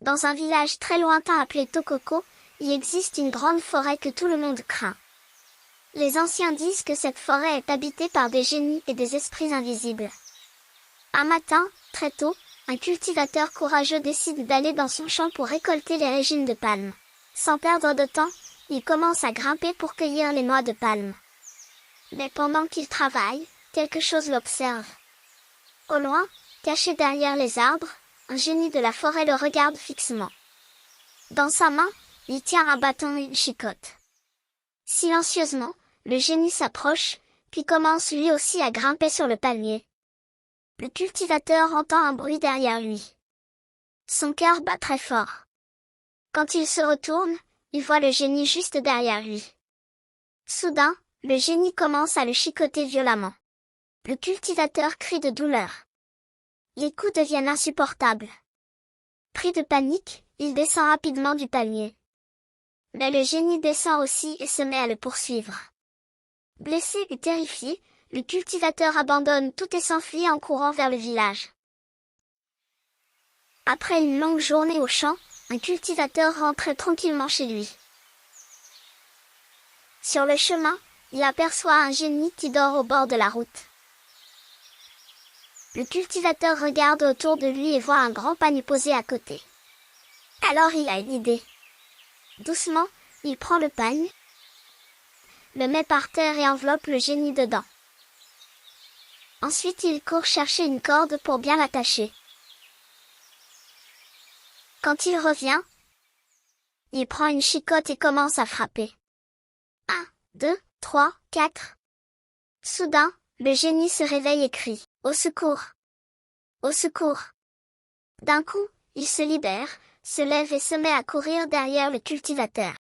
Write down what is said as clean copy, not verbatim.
Dans un village très lointain appelé Tokoko, il existe une grande forêt que tout le monde craint. Les anciens disent que cette forêt est habitée par des génies et des esprits invisibles. Un matin, très tôt, un cultivateur courageux décide d'aller dans son champ pour récolter les résines de palme. Sans perdre de temps, il commence à grimper pour cueillir les noix de palme. Mais pendant qu'il travaille, quelque chose l'observe. Au loin, caché derrière les arbres, un génie de la forêt le regarde fixement. Dans sa main, il tient un bâton et une chicotte. Silencieusement, le génie s'approche, puis commence lui aussi à grimper sur le palmier. Le cultivateur entend un bruit derrière lui. Son cœur bat très fort. Quand il se retourne, il voit le génie juste derrière lui. Soudain, le génie commence à le chicoter violemment. Le cultivateur crie de douleur. Les coups deviennent insupportables. Pris de panique, il descend rapidement du palmier. Mais le génie descend aussi et se met à le poursuivre. Blessé et terrifié, le cultivateur abandonne tout et s'enfuit en courant vers le village. Après une longue journée au champ, un cultivateur rentre tranquillement chez lui. Sur le chemin, il aperçoit un génie qui dort au bord de la route. Le cultivateur regarde autour de lui et voit un grand panier posé à côté. Alors il a une idée. Doucement, il prend le pagne, le met par terre et enveloppe le génie dedans. Ensuite il court chercher une corde pour bien l'attacher. Quand il revient, il prend une chicotte et commence à frapper. 1, 2, 3, 4. Soudain, le génie se réveille et crie « Au secours! Au secours !» D'un coup, il se libère, se lève et se met à courir derrière le cultivateur.